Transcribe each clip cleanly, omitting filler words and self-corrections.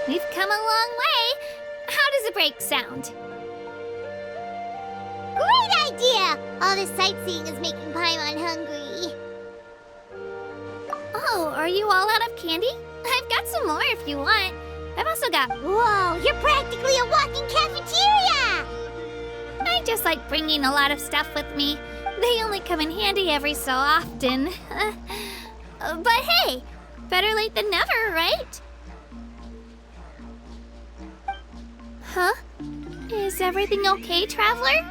We've come a long way. How does a break sound? Great idea! All this sightseeing is making Paimon hungry. Oh, are you all out of candy? I've got some more if you want. I've also got... Whoa, you're practically a walking cafeteria! I just like bringing a lot of stuff with me. They only come in handy every so often. But hey, better late than never, right? Huh? Is everything okay, Traveler?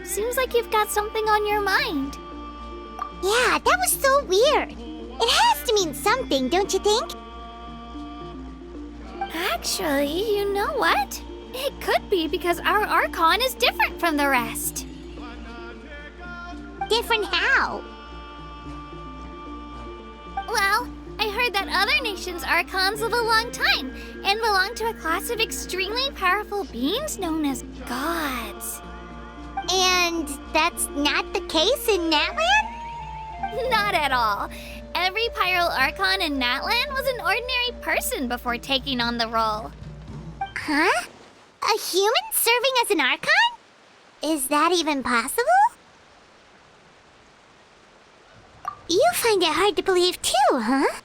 Seems like you've got something on your mind. Yeah, that was so weird. It has to mean something, don't you think? Actually, you know what? It could be because our Archon is different from the rest. Different how? Well, I heard that other nations' Archons live a long time and belong to a class of extremely powerful beings known as gods. And that's not the case in Natlan? Not at all. Every Pyro Archon in Natlan was an ordinary person before taking on the role. Huh? A human serving as an Archon? Is that even possible? You find it hard to believe too, huh?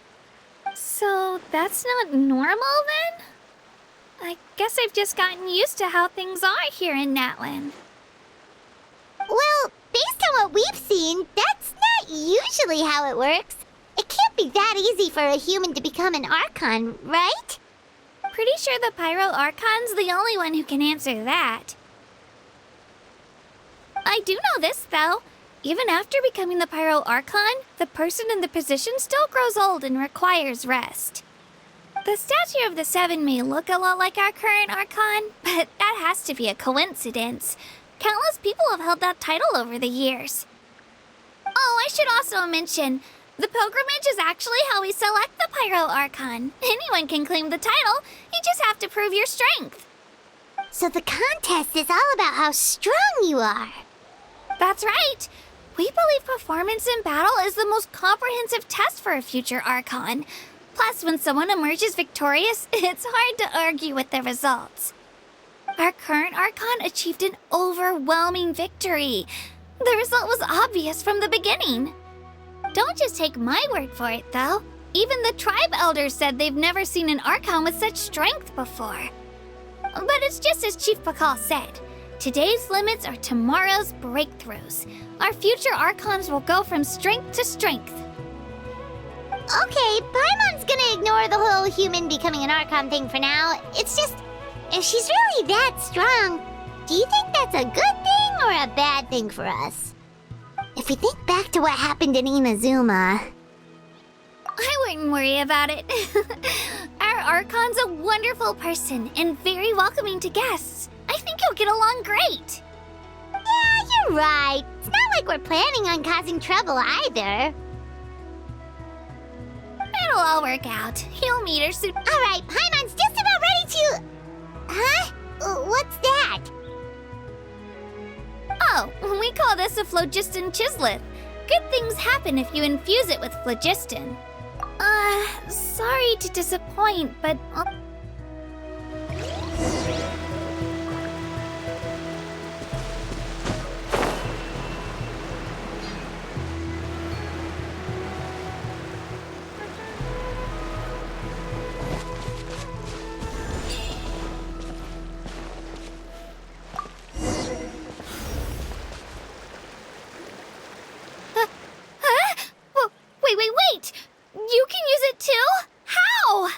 So that's not normal then? I guess I've just gotten used to how things are here in Natlan. Well, based on what we've seen, that's not usually how it works. It can't be that easy for a human to become an Archon, right? Pretty sure the Pyro Archon's the only one who can answer that. I do know this, though. Even after becoming the Pyro Archon, the person in the position still grows old and requires rest. The statue of the Seven may look a lot like our current Archon, but that has to be a coincidence. Countless people have held that title over the years. Oh, I should also mention, the pilgrimage is actually how we select the Pyro Archon. Anyone can claim the title, you just have to prove your strength. So the contest is all about how strong you are. That's right. We believe performance in battle is the most comprehensive test for a future Archon. Plus, when someone emerges victorious, it's hard to argue with the results. Our current Archon achieved an overwhelming victory. The result was obvious from the beginning. Don't just take my word for it, though. Even the tribe elders said they've never seen an Archon with such strength before. But it's just as Chief Pakal said. Today's limits are tomorrow's breakthroughs. Our future Archons will go from strength to strength. Okay, Paimon's gonna ignore the whole human becoming an Archon thing for now. It's just, if she's really that strong, do you think that's a good thing or a bad thing for us? If we think back to what happened in Inazuma... I wouldn't worry about it. Our Archon's a wonderful person and very welcoming to guests. I think you'll get along great. Yeah, you're right. It's not like we're planning on causing trouble either. It'll all work out. You'll meet her soon. All right, Paimon's just about ready to... Huh? What's that? Oh, we call this a phlogiston chisleth. Good things happen if you infuse it with phlogiston. Sorry to disappoint, but... Wait! You can use it too? How?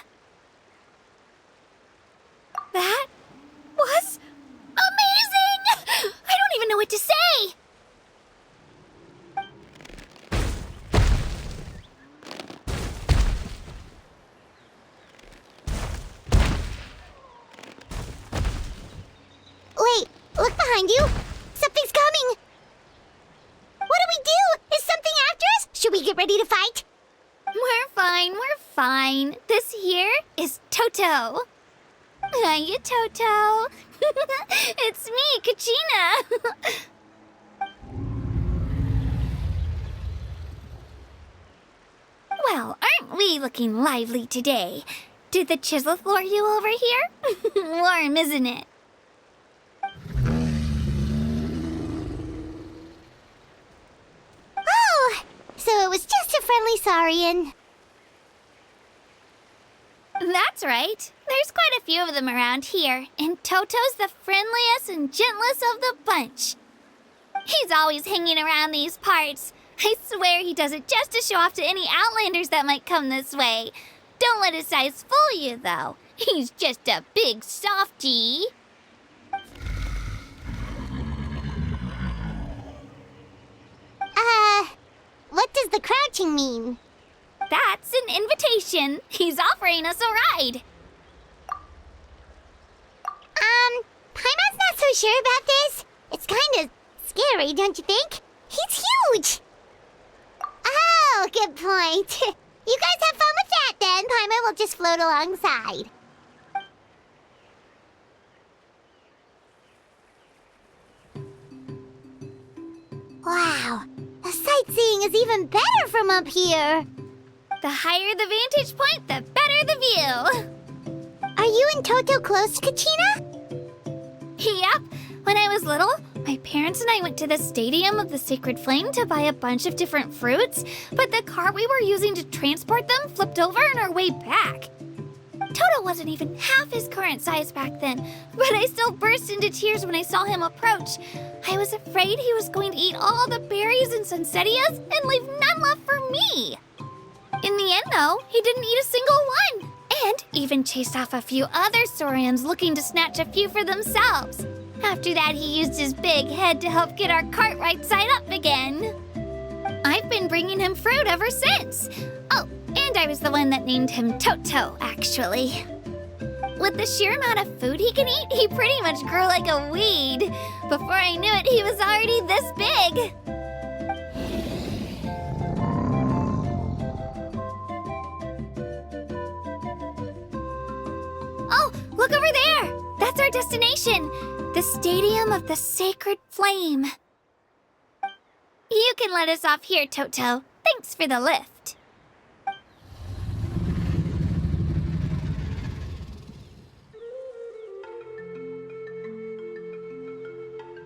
Look behind you! Something's coming! What do we do? Is something after us? Should we get ready to fight? We're fine. This here is Toto. Hiya, Toto. It's me, Kachina. Well, aren't we looking lively today? Did the chisel floor you over here? Warm, isn't it? Oh, so it was just a friendly saurian. That's right. There's quite a few of them around here, and Toto's the friendliest and gentlest of the bunch. He's always hanging around these parts. I swear he does it just to show off to any outlanders that might come this way. Don't let his size fool you, though. He's just a big softie. What does the crouching mean? That's an invitation. He's offering us a ride. Paimon's not so sure about this. It's kind of scary, don't you think? He's huge! Oh, good point. You guys have fun with that then. Paimon will just float alongside. Wow, the sightseeing is even better from up here. The higher the vantage point, the better the view. Are you and Toto close, Kachina? Yep. When I was little, my parents and I went to the Stadium of the Sacred Flame to buy a bunch of different fruits, but the cart we were using to transport them flipped over on our way back. Toto wasn't even half his current size back then, but I still burst into tears when I saw him approach. I was afraid he was going to eat all the berries and sunsettias and leave none left for me. In the end, though, he didn't eat a single one, and even chased off a few other saurians looking to snatch a few for themselves. After that, he used his big head to help get our cart right side up again. I've been bringing him fruit ever since. Oh, and I was the one that named him Toto, actually. With the sheer amount of food he can eat, he pretty much grew like a weed. Before I knew it, he was already this big. Oh, look over there! That's our destination, the Stadium of the Sacred Flame. You can let us off here, Toto. Thanks for the lift.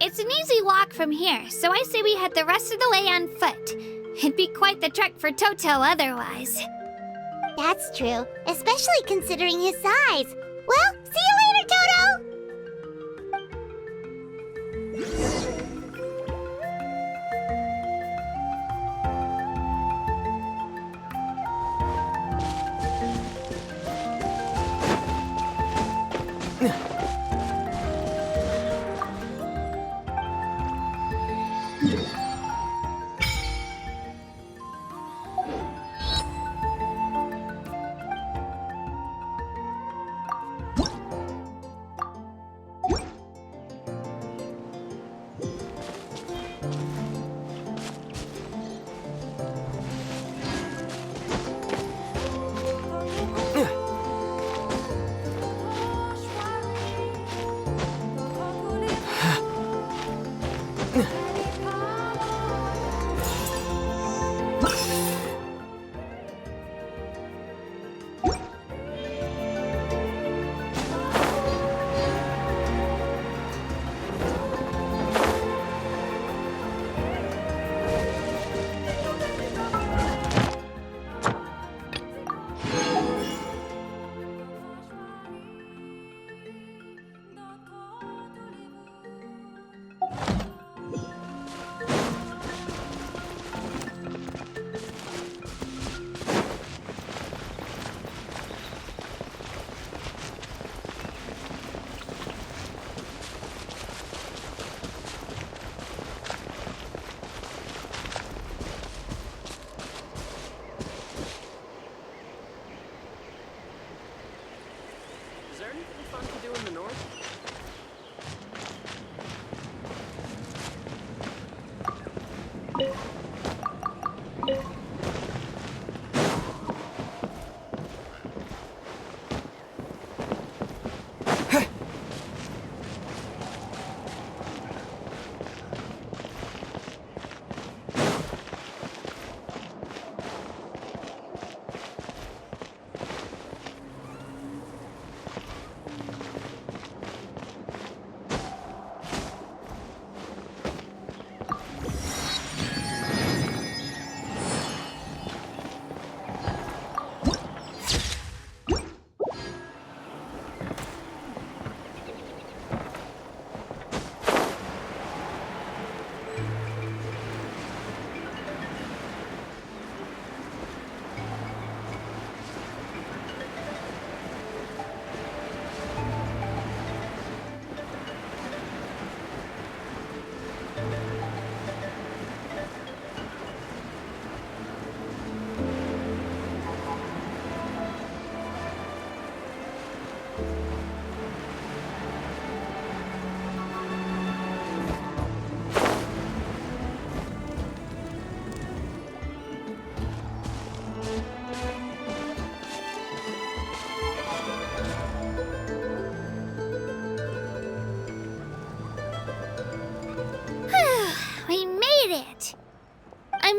It's an easy walk from here, so I say we head the rest of the way on foot. It'd be quite the trek for Toto otherwise. That's true, especially considering his size. Well, see you later, Toto!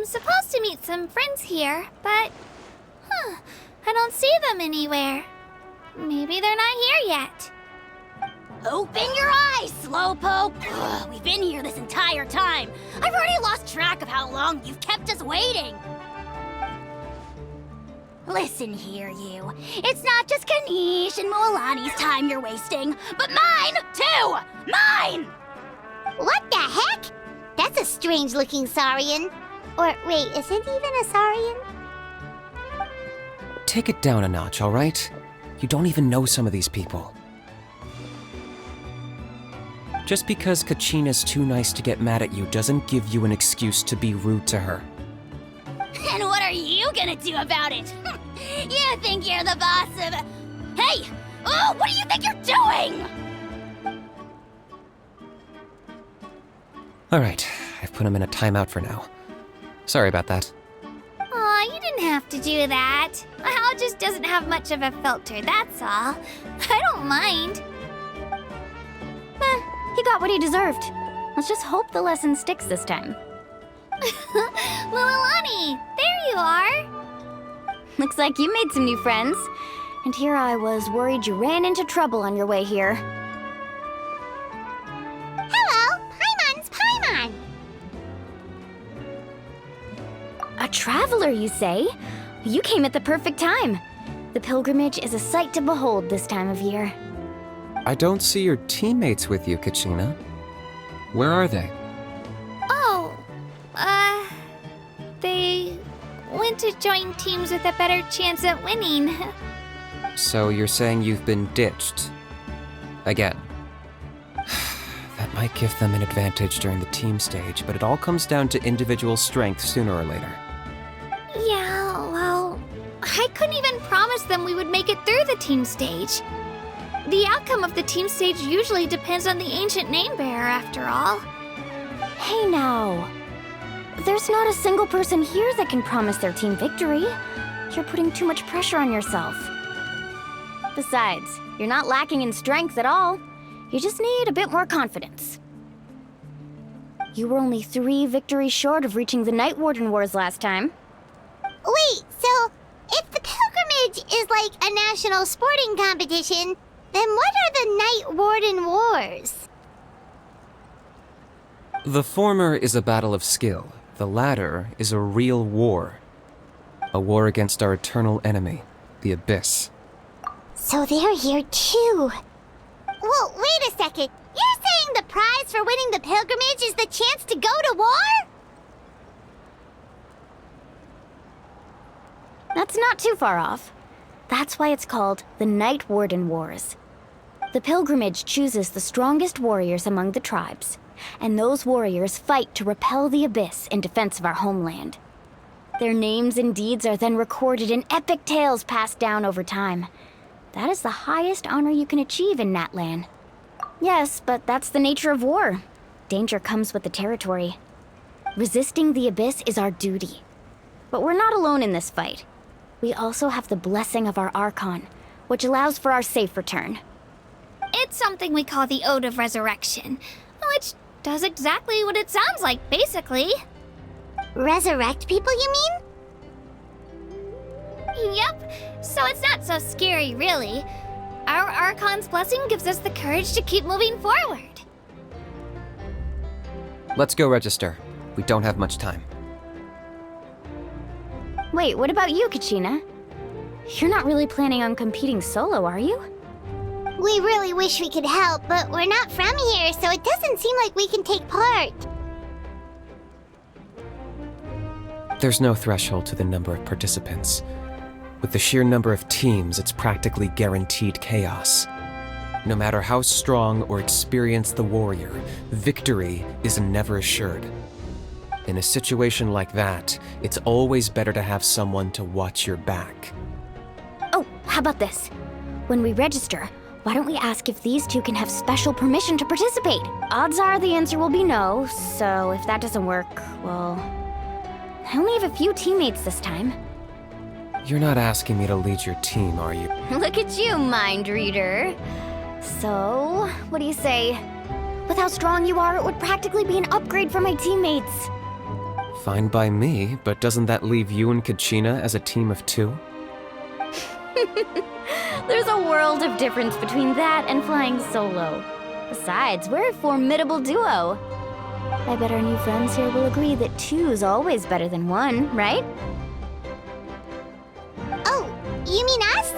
supposed to meet some friends here, but... I don't see them anywhere. Maybe they're not here yet. Open your eyes, Slowpoke! Ugh, we've been here this entire time. I've already lost track of how long you've kept us waiting. Listen here, you. It's not just Kinich and Moalani's time you're wasting, but mine, too! Mine! What the heck? That's a strange-looking Saurian. Or, wait, is it even a Saurian? Take it down a notch, all right? You don't even know some of these people. Just because Kachina's too nice to get mad at you doesn't give you an excuse to be rude to her. And what are you gonna do about it? You think you're the boss of... Hey! Oh, what do you think you're doing? All right, I've put him in a timeout for now. Sorry about that. Aw, you didn't have to do that. Hal just doesn't have much of a filter, that's all. I don't mind. He got what he deserved. Let's just hope the lesson sticks this time. Moalani, there you are. Looks like you made some new friends. And here I was worried you ran into trouble on your way here. Hello, Paimon's Paimon. A traveler, you say? You came at the perfect time. The pilgrimage is a sight to behold this time of year. I don't see your teammates with you, Kachina. Where are they? Oh, they went to join teams with a better chance at winning. So you're saying you've been ditched? Again. That might give them an advantage during the team stage, but it all comes down to individual strength sooner or later. Yeah, well, I couldn't even promise them we would make it through the team stage. The outcome of the team stage usually depends on the ancient name bearer, after all. Hey now. There's not a single person here that can promise their team victory. You're putting too much pressure on yourself. Besides, you're not lacking in strength at all. You just need a bit more confidence. You were only 3 victories short of reaching the Night Warden Wars last time. Wait, so if the pilgrimage is like a national sporting competition, then what are the Night Warden Wars? The former is a battle of skill. The latter is a real war. A war against our eternal enemy, the Abyss. So they're here too. Well, wait a second. You're saying the prize for winning the pilgrimage is the chance to go to war? That's not too far off. That's why it's called the Night Warden Wars. The pilgrimage chooses the strongest warriors among the tribes, and those warriors fight to repel the Abyss in defense of our homeland. Their names and deeds are then recorded in epic tales passed down over time. That is the highest honor you can achieve in Natlan. Yes, but that's the nature of war. Danger comes with the territory. Resisting the Abyss is our duty. But we're not alone in this fight. We also have the blessing of our Archon, which allows for our safe return. It's something we call the Ode of Resurrection, which does exactly what it sounds like, basically. Resurrect people, you mean? Yep, so it's not so scary, really. Our Archon's blessing gives us the courage to keep moving forward. Let's go register. We don't have much time. Wait, what about you, Kachina? You're not really planning on competing solo, are you? We really wish we could help, but we're not from here, so it doesn't seem like we can take part. There's no threshold to the number of participants. With the sheer number of teams, it's practically guaranteed chaos. No matter how strong or experienced the warrior, victory is never assured. In a situation like that, it's always better to have someone to watch your back. Oh, how about this? When we register, why don't we ask if these two can have special permission to participate? Odds are the answer will be no, so if that doesn't work, well... I only have a few teammates this time. You're not asking me to lead your team, are you? Look at you, mind reader. So, what do you say? With how strong you are, it would practically be an upgrade for my teammates. Fine by me, but doesn't that leave you and Kachina as a team of 2? There's a world of difference between that and flying solo. Besides, we're a formidable duo. I bet our new friends here will agree that 2's always better than 1, right? Oh, you mean us?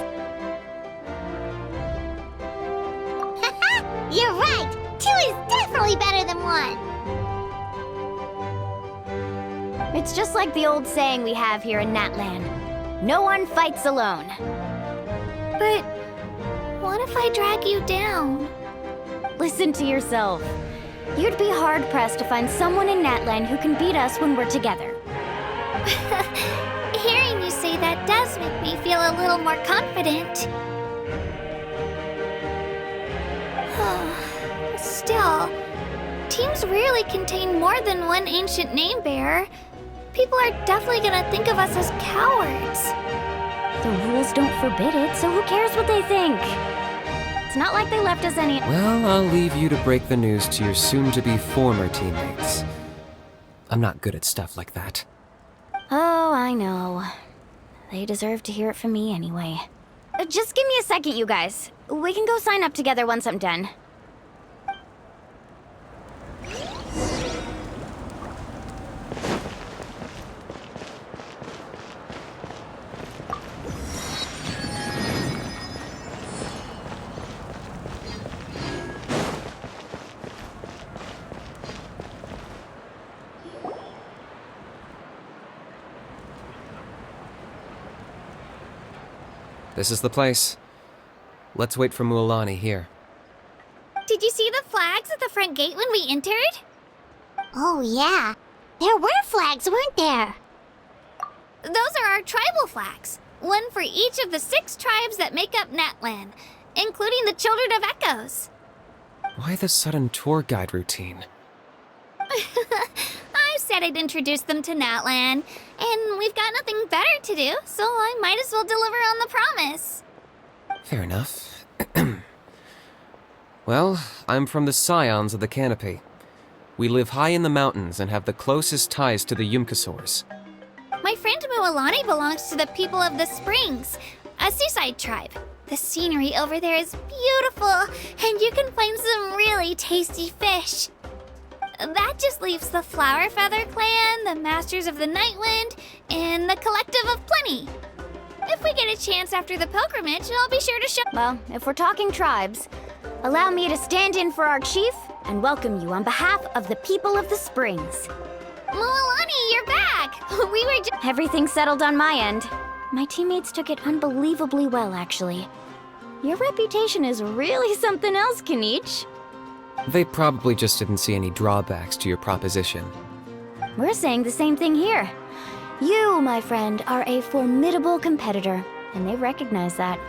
You're right! 2 is definitely better than 1! It's just like the old saying we have here in Natlan. No one fights alone. But what if I drag you down? Listen to yourself. You'd be hard-pressed to find someone in Natlan who can beat us when we're together. Hearing you say that does make me feel a little more confident. Still, teams rarely contain more than one ancient name bearer. People are definitely gonna think of us as cowards. The rules don't forbid it, so who cares what they think? It's not like they left us any— Well, I'll leave you to break the news to your soon-to-be former teammates. I'm not good at stuff like that. Oh, I know. They deserve to hear it from me anyway. Just give me a second, you guys. We can go sign up together once I'm done. This is the place. Let's wait for Mualani here. Did you see the flags at the front gate when we entered? Oh, yeah. There were flags, weren't there? Those are our tribal flags. One for each of the 6 tribes that make up Natlan, including the Children of Echoes. Why the sudden tour guide routine? I said I'd introduce them to Natlan, and we've got nothing better to do, so I might as well deliver on the promise. Fair enough. Well, I'm from the Scions of the Canopy. We live high in the mountains and have the closest ties to the Yumkasaurs. My friend Mualani belongs to the people of the Springs, a seaside tribe. The scenery over there is beautiful, and you can find some really tasty fish. That just leaves the Flower Feather Clan, the Masters of the Nightwind, and the Collective of Plenty. If we get a chance after the pilgrimage, I'll be sure to show— Well, if we're talking tribes, allow me to stand in for our chief and welcome you on behalf of the people of the Springs. Mualani, you're back! We were just— Everything's settled on my end. My teammates took it unbelievably well, actually. Your reputation is really something else, Kinich. They probably just didn't see any drawbacks to your proposition. We're saying the same thing here. You, my friend, are a formidable competitor, and they recognize that.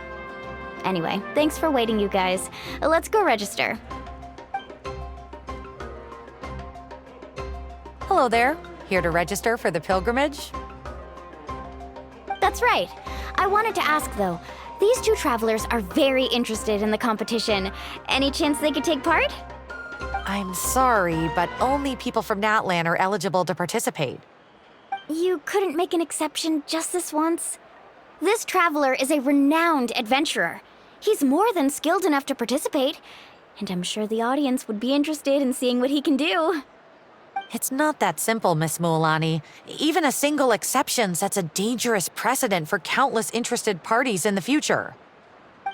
Anyway, thanks for waiting, you guys. Let's go register. Hello there. Here to register for the pilgrimage? That's right. I wanted to ask, though. These 2 travelers are very interested in the competition. Any chance they could take part? I'm sorry, but only people from Natlan are eligible to participate. You couldn't make an exception just this once? This traveler is a renowned adventurer. He's more than skilled enough to participate, and I'm sure the audience would be interested in seeing what he can do. It's not that simple, Miss Mualani. Even a single exception sets a dangerous precedent for countless interested parties in the future.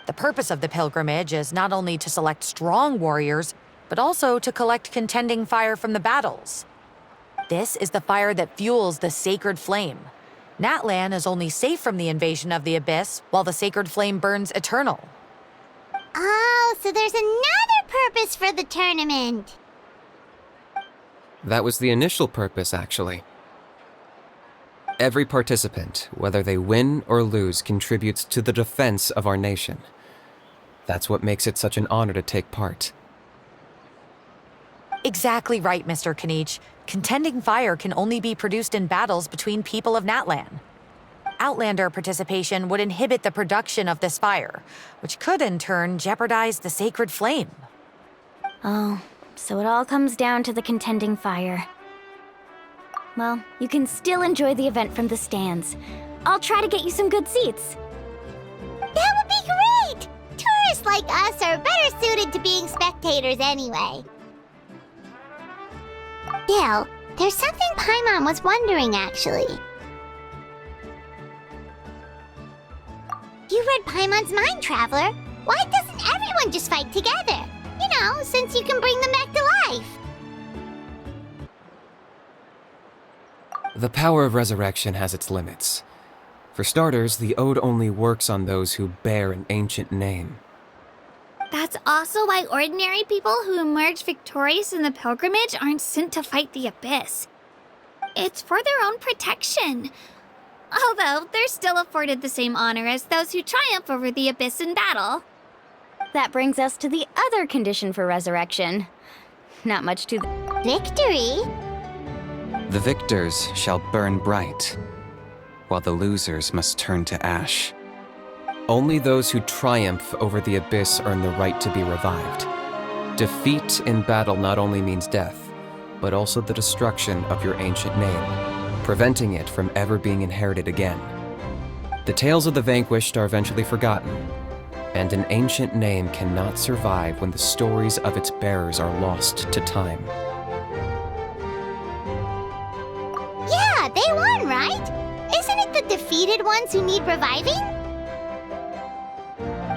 The purpose of the pilgrimage is not only to select strong warriors, but also to collect contending fire from the battles. This is the fire that fuels the sacred flame. Natlan is only safe from the invasion of the Abyss, while the sacred flame burns eternal. Oh, so there's another purpose for the tournament. That was the initial purpose, actually. Every participant, whether they win or lose, contributes to the defense of our nation. That's what makes it such an honor to take part. Exactly right, Mr. Kinich. Contending fire can only be produced in battles between people of Natlan. Outlander participation would inhibit the production of this fire, which could in turn jeopardize the sacred flame. Oh, so it all comes down to the contending fire. Well, you can still enjoy the event from the stands. I'll try to get you some good seats. That would be great! Tourists like us are better suited to being spectators anyway. Gil, there's something Paimon was wondering, actually. You read Paimon's Mind Traveler. Why doesn't everyone just fight together? You know, since you can bring them back to life. The power of resurrection has its limits. For starters, the ode only works on those who bear an ancient name. That's also why ordinary people who emerge victorious in the pilgrimage aren't sent to fight the Abyss. It's for their own protection. Although, they're still afforded the same honor as those who triumph over the Abyss in battle. That brings us to the other condition for resurrection. Not much to the... Victory? The victors shall burn bright, while the losers must turn to ash. Only those who triumph over the Abyss earn the right to be revived. Defeat in battle not only means death, but also the destruction of your ancient name, preventing it from ever being inherited again. The tales of the vanquished are eventually forgotten, and an ancient name cannot survive when the stories of its bearers are lost to time. Yeah, they won, right? Isn't it the defeated ones who need reviving?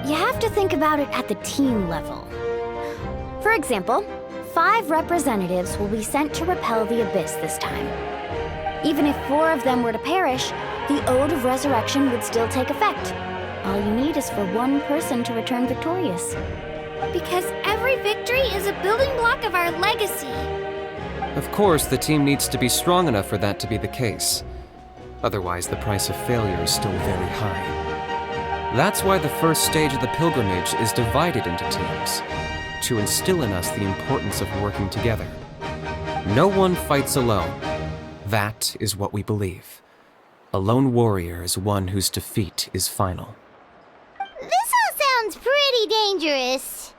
You have to think about it at the team level. For example, 5 representatives will be sent to repel the Abyss this time. Even if 4 of them were to perish, the Ode of Resurrection would still take effect. All you need is for 1 person to return victorious. Because every victory is a building block of our legacy. Of course, the team needs to be strong enough for that to be the case. Otherwise, the price of failure is still very high. That's why the first stage of the pilgrimage is divided into teams, to instill in us the importance of working together. No one fights alone. That is what we believe. A lone warrior is one whose defeat is final. This all sounds pretty dangerous.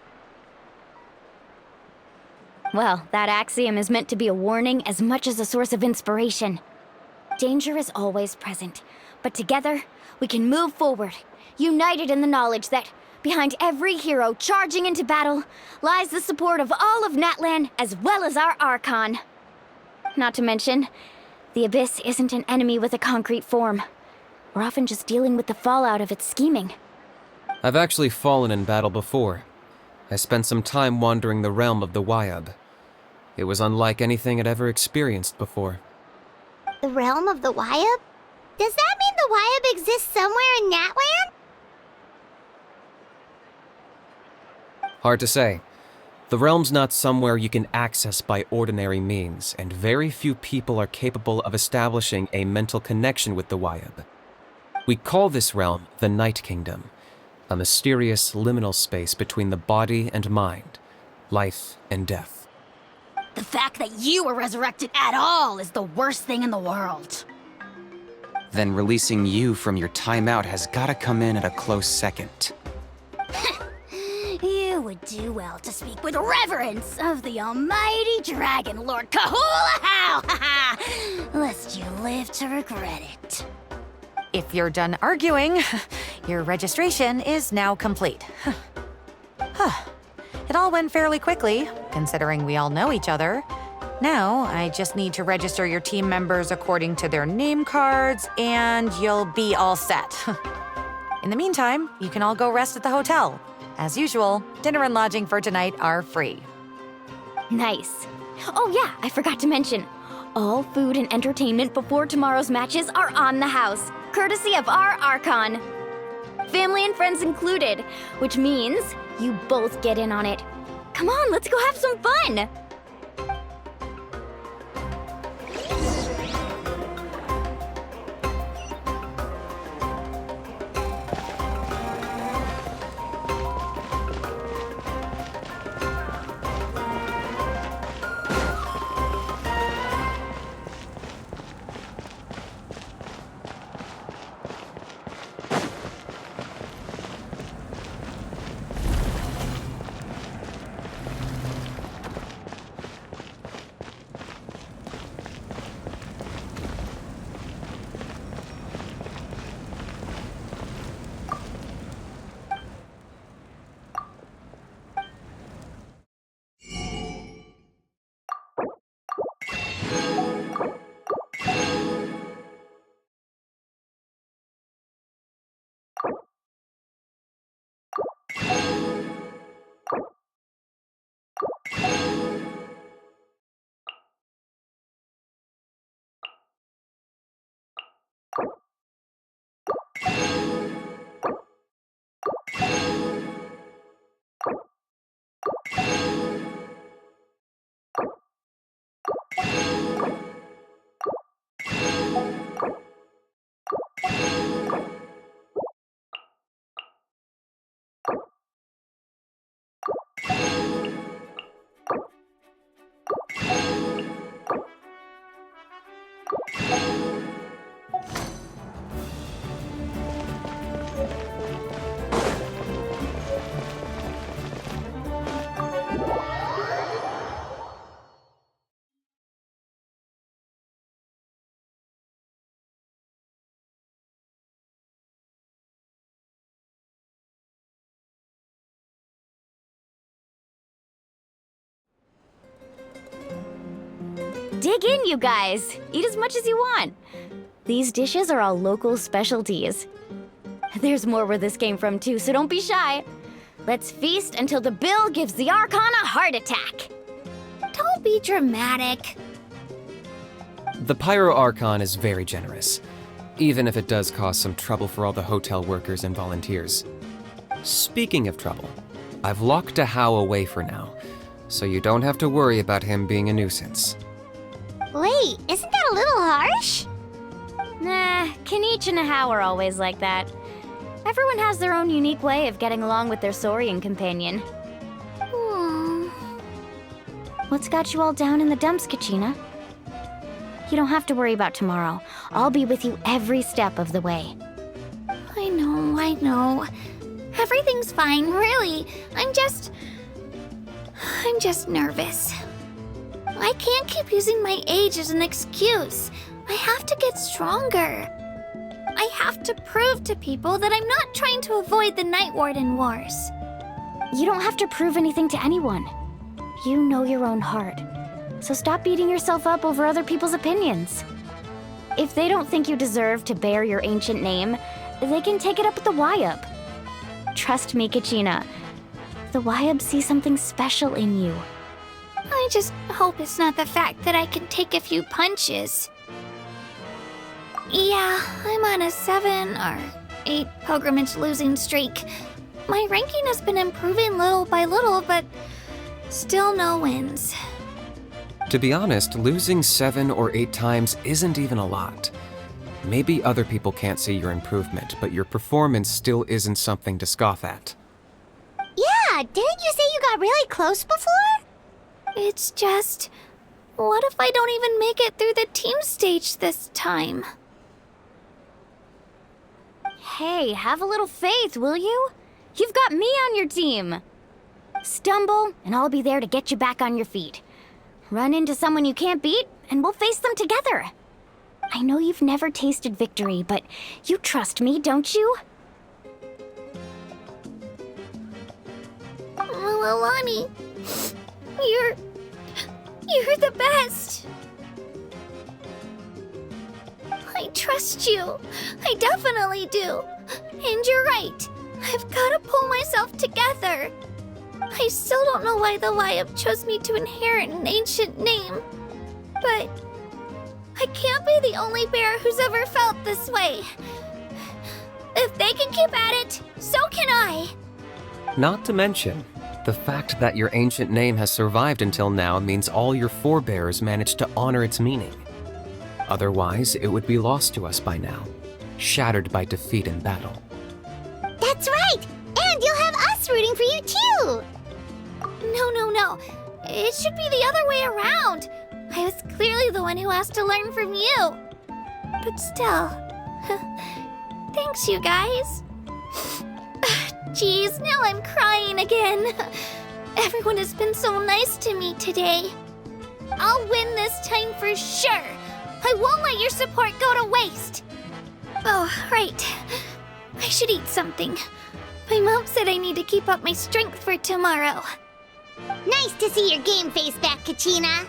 Well, that axiom is meant to be a warning as much as a source of inspiration. Danger is always present, but together, we can move forward, united in the knowledge that behind every hero charging into battle lies the support of all of Natlan as well as our Archon. Not to mention, the Abyss isn't an enemy with a concrete form. We're often just dealing with the fallout of its scheming. I've actually fallen in battle before. I spent some time wandering the realm of the Wyab. It was unlike anything I'd ever experienced before. The realm of the Wyab? Does that mean the Wyab exists somewhere in Natlan? Hard to say. The realm's not somewhere you can access by ordinary means, and very few people are capable of establishing a mental connection with the Wyab. We call this realm the Night Kingdom, a mysterious liminal space between the body and mind, life and death. The fact that you were resurrected at all is the worst thing in the world. Then releasing you from your timeout has gotta come in at a close second. You would do well to speak with reverence of the almighty Dragon Lord Kahula-How! Lest you live to regret it. If you're done arguing, your registration is now complete. It all went fairly quickly, considering we all know each other. Now, I just need to register your team members according to their name cards, and you'll be all set. In the meantime, you can all go rest at the hotel. As usual, dinner and lodging for tonight are free. Nice. Oh yeah, I forgot to mention. All food and entertainment before tomorrow's matches are on the house, courtesy of our Archon. Family and friends included, which means you both get in on it. Come on, let's go have some fun! Dig in, you guys. Eat as much as you want. These dishes are all local specialties. There's more where this came from, too, so don't be shy. Let's feast until the bill gives the Archon a heart attack. Don't be dramatic. The Pyro Archon is very generous, even if it does cause some trouble for all the hotel workers and volunteers. Speaking of trouble, I've locked Ahau away for now, so you don't have to worry about him being a nuisance. Wait, isn't that a little harsh? Nah, Kinich and Ahau are always like that. Everyone has their own unique way of getting along with their Saurian companion. What's got you all down in the dumps, Kachina? You don't have to worry about tomorrow. I'll be with you every step of the way. I know. Everything's fine, really. I'm just nervous. I can't keep using my age as an excuse. I have to get stronger. I have to prove to people that I'm not trying to avoid the Night Warden Wars. You don't have to prove anything to anyone. You know your own heart. So stop beating yourself up over other people's opinions. If they don't think you deserve to bear your ancient name, they can take it up with the Wyab. Trust me, Kachina. The Wyab see something special in you. I just hope it's not the fact that I can take a few punches. Yeah, I'm on a 7 or 8 pilgrimage losing streak. My ranking has been improving little by little, but still no wins. To be honest, losing 7 or 8 times isn't even a lot. Maybe other people can't see your improvement, but your performance still isn't something to scoff at. Yeah, didn't you say you got really close before? It's just, what if I don't even make it through the team stage this time? Hey, have a little faith, will you? You've got me on your team. Stumble, and I'll be there to get you back on your feet. Run into someone you can't beat, and we'll face them together. I know you've never tasted victory, but you trust me, don't you? Milani, you're the best. I trust you. I definitely do. And you're right. I've got to pull myself together. I still don't know why the Wyab chose me to inherit an ancient name. But I can't be the only bear who's ever felt this way. If they can keep at it, so can I. Not to mention, the fact that your ancient name has survived until now means all your forebears managed to honor its meaning. Otherwise, it would be lost to us by now, shattered by defeat in battle. That's right! And you'll have us rooting for you too! No. It should be the other way around. I was clearly the one who asked to learn from you. But still, thanks, you guys. Geez, now I'm crying again. Everyone has been so nice to me today. I'll win this time for sure. I won't let your support go to waste. Oh, right. I should eat something. My mom said I need to keep up my strength for tomorrow. Nice to see your game face back, Kachina.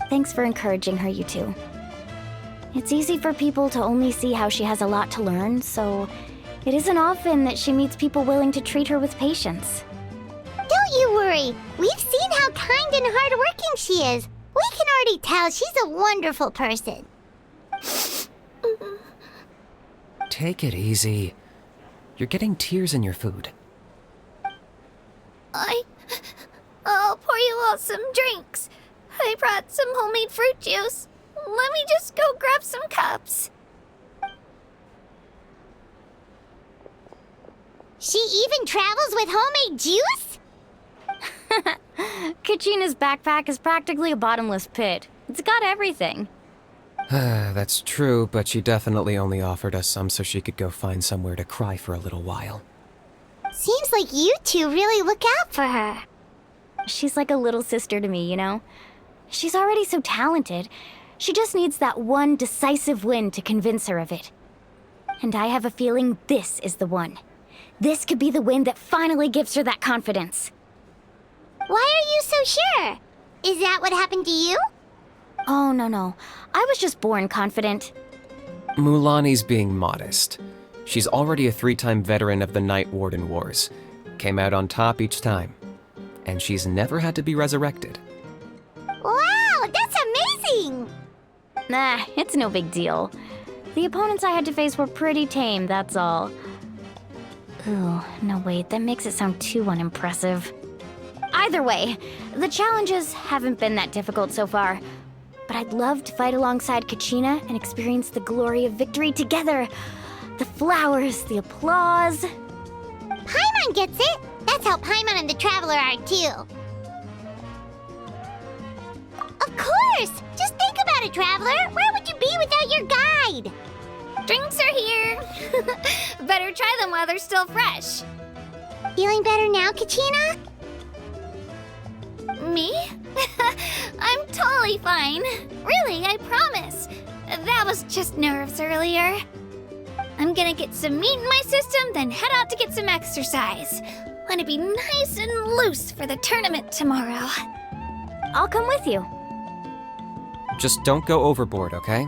Thanks for encouraging her, you two. It's easy for people to only see how she has a lot to learn, so it isn't often that she meets people willing to treat her with patience. Don't you worry. We've seen how kind and hardworking she is. We can already tell she's a wonderful person. Take it easy. You're getting tears in your food. I'll pour you all some drinks. I brought some homemade fruit juice. Let me just go grab some cups. She even travels with homemade juice? Kachina's backpack is practically a bottomless pit. It's got everything. That's true, but she definitely only offered us some so she could go find somewhere to cry for a little while. Seems like you two really look out for her. She's like a little sister to me, you know? She's already so talented. She just needs that one decisive win to convince her of it. And I have a feeling this is the one. This could be the win that finally gives her that confidence. Why are you so sure? Is that what happened to you? Oh, no. I was just born confident. Mulani's being modest. She's already a 3-time veteran of the Night Warden Wars. Came out on top each time. And she's never had to be resurrected. Wow, that's amazing! Nah, it's no big deal. The opponents I had to face were pretty tame, that's all. Ooh, no wait, that makes it sound too unimpressive. Either way, the challenges haven't been that difficult so far. But I'd love to fight alongside Kachina and experience the glory of victory together. The flowers, the applause. Paimon gets it! That's how Paimon and the Traveler are, too. Of course! Just think about it, Traveler! Where would you be without your guide? Drinks are here. Better try them while they're still fresh. Feeling better now, Kachina? Me? I'm totally fine. Really, I promise. That was just nerves earlier. I'm gonna get some meat in my system, then head out to get some exercise. Want to be nice and loose for the tournament tomorrow. I'll come with you. Just don't go overboard, okay?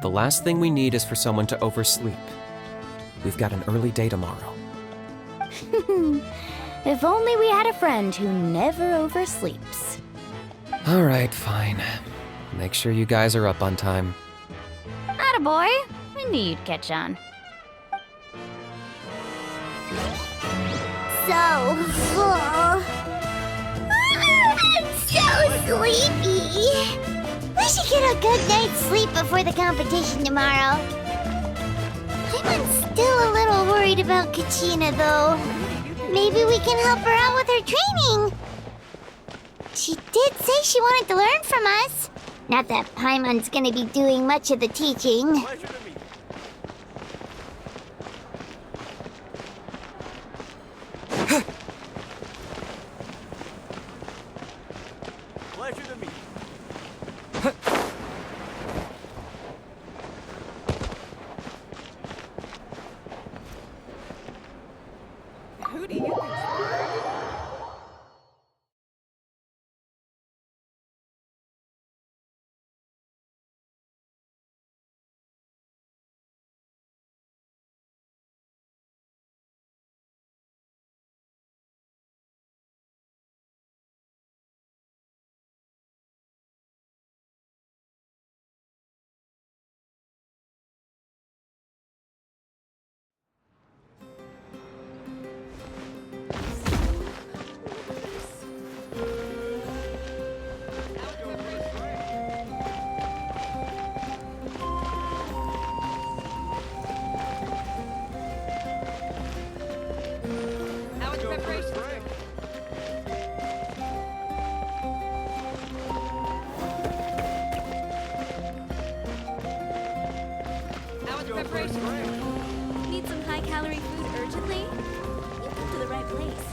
The last thing we need is for someone to oversleep. We've got an early day tomorrow. If only we had a friend who never oversleeps. All right, fine. Make sure you guys are up on time. Attaboy. I knew you'd catch on. So full. I'm so sleepy. We should get a good night's sleep before the competition tomorrow. I'm still a little worried about Kachina, though. Maybe we can help her out with her training. She did say she wanted to learn from us. Not that Paimon's gonna be doing much of the teaching. Pleasure to meet you. Who do you think? Need some high-calorie food urgently? You come to the right place.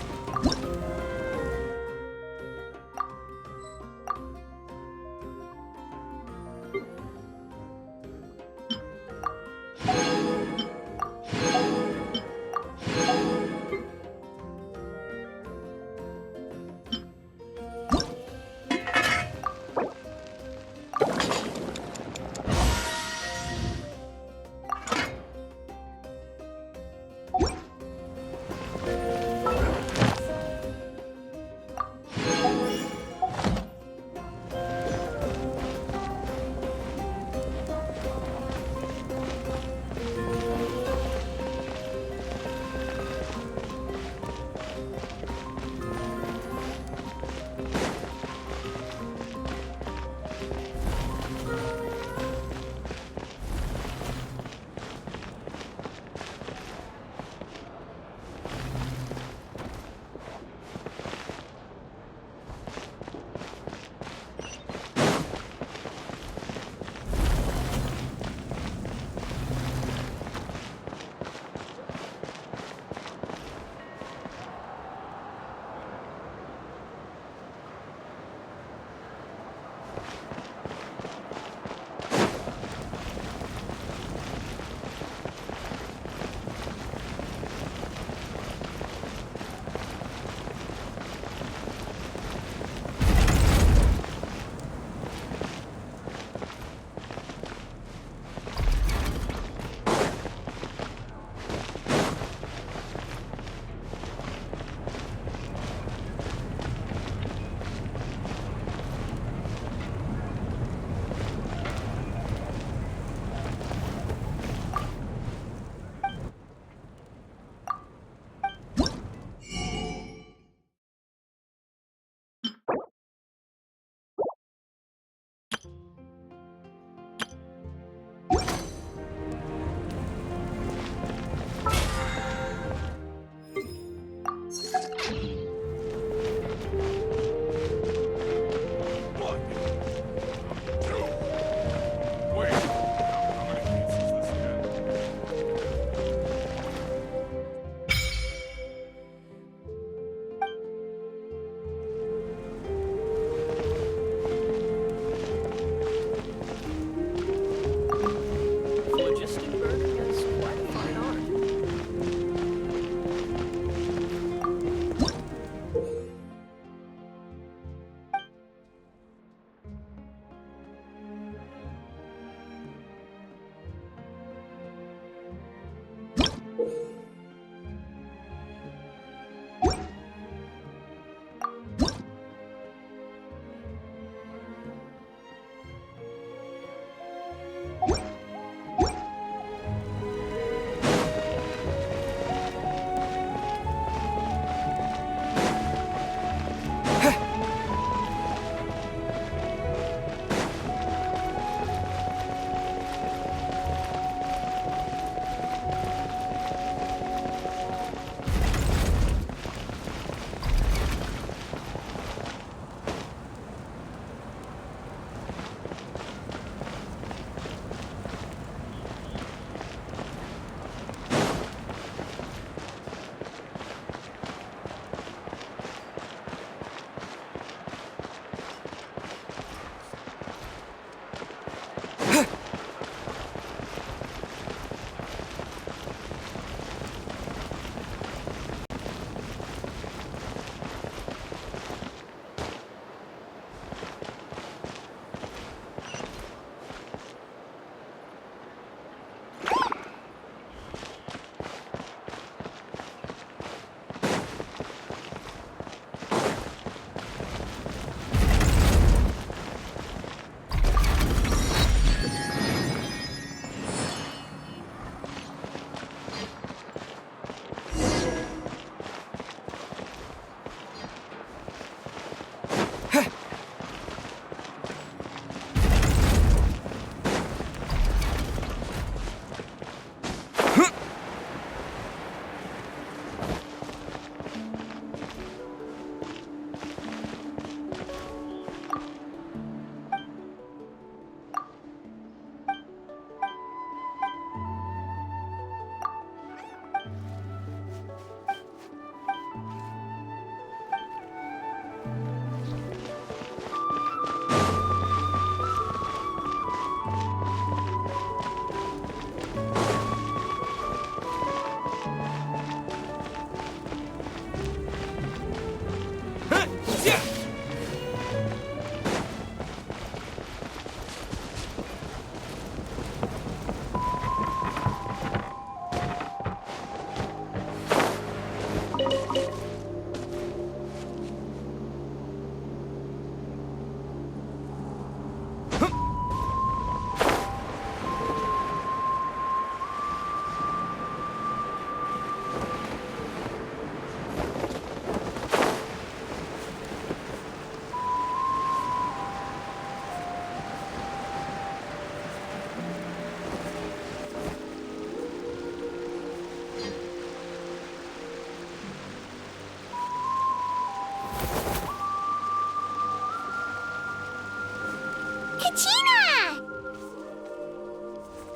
Kachina!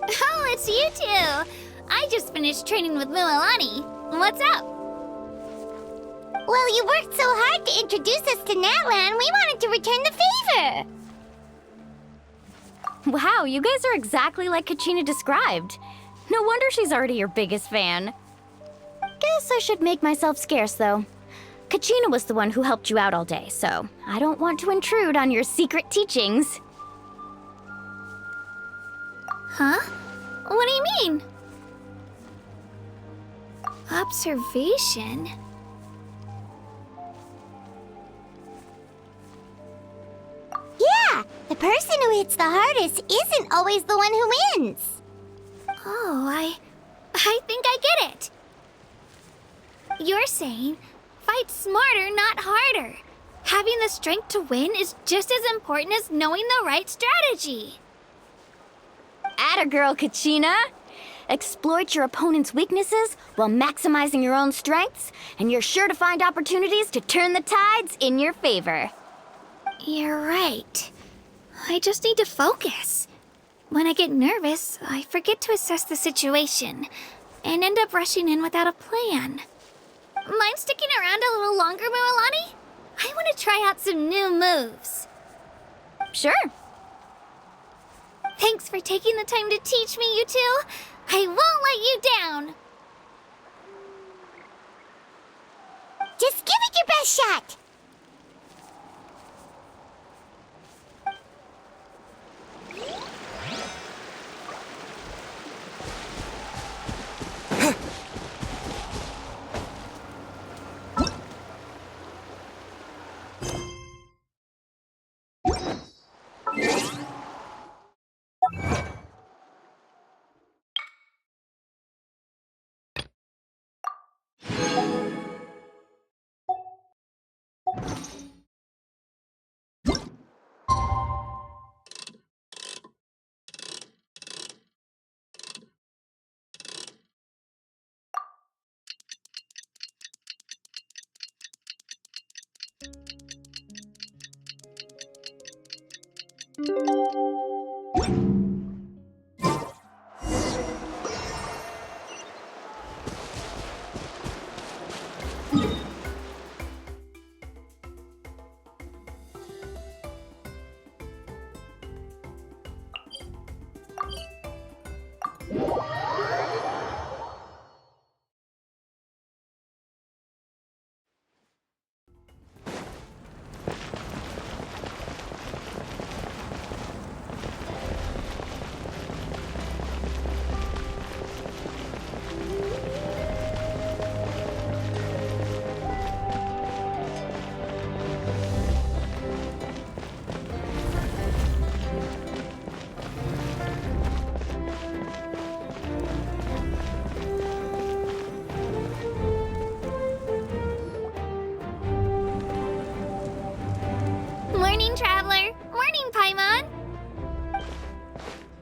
Oh, it's you two! I just finished training with Mualani. What's up? Well, you worked so hard to introduce us to Natlan, we wanted to return the favor. Wow, you guys are exactly like Kachina described. No wonder she's already your biggest fan. Guess I should make myself scarce, though. Kachina was the one who helped you out all day, so I don't want to intrude on your secret teachings. Huh? What do you mean? Observation? Yeah, the person who hits the hardest isn't always the one who wins. Oh, I think I get it. You're saying, fight smarter, not harder. Having the strength to win is just as important as knowing the right strategy. Atta girl, Kachina! Exploit your opponent's weaknesses while maximizing your own strengths, and you're sure to find opportunities to turn the tides in your favor. You're right. I just need to focus. When I get nervous, I forget to assess the situation and end up rushing in without a plan. Mind sticking around a little longer, Mualani? I want to try out some new moves. Sure. Thanks for taking the time to teach me, you two. I won't let you down. Just give it your best shot.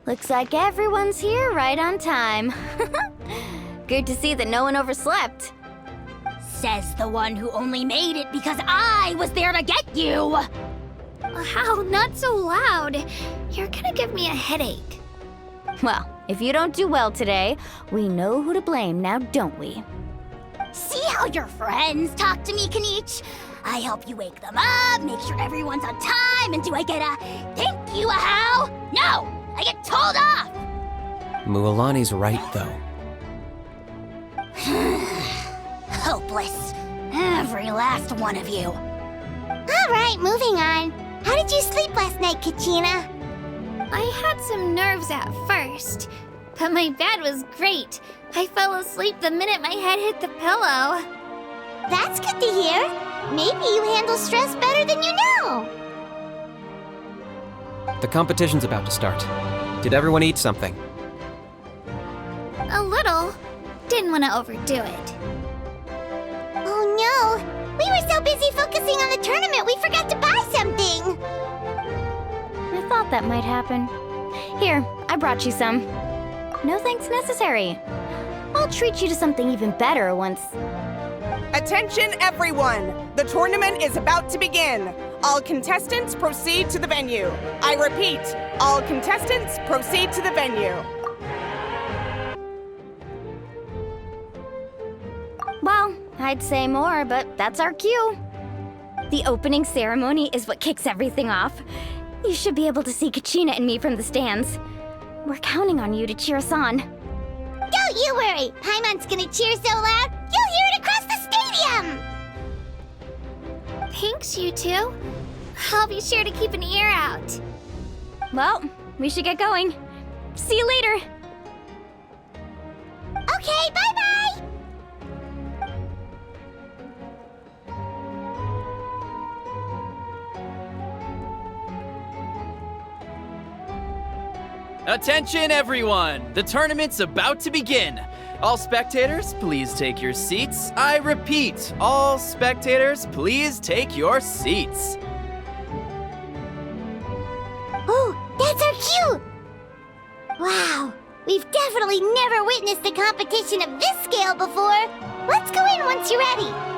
Looks like everyone's here right on time. Good to see that no one overslept. Says the one who only made it because I was there to get you! How? Not so loud. You're gonna give me a headache. Well, if you don't do well today, we know who to blame now, don't we? See how your friends talk to me, Kinich? I help you wake them up, make sure everyone's on time, and do I get a thank you, a how? No! I get told off! Mualani's right, though. Hopeless. Every last one of you. Alright, moving on. How did you sleep last night, Kachina? I had some nerves at first, but my bed was great. I fell asleep the minute my head hit the pillow. That's good to hear. Maybe you handle stress better than you know. The competition's about to start. Did everyone eat something? A little. Didn't want to overdo it. Oh no! We were so busy focusing on the tournament we forgot to buy something! I thought that might happen. Here, I brought you some. No thanks necessary. I'll treat you to something even better once... Attention everyone! The tournament is about to begin. All contestants proceed to the venue. I repeat, all contestants proceed to the venue. Well, I'd say more, but that's our cue. The opening ceremony is what kicks everything off. You should be able to see Kachina and me from the stands. We're counting on you to cheer us on. Don't you worry! Paimon's gonna cheer so loud, you'll hear it across the stadium! Thanks, you two. I'll be sure to keep an ear out. Well, we should get going. See you later. Okay, bye-bye! Attention everyone! The tournament's about to begin! All spectators, please take your seats. I repeat, all spectators, please take your seats. Oh, that's our cue! Wow, we've definitely never witnessed a competition of this scale before. Let's go in once you're ready.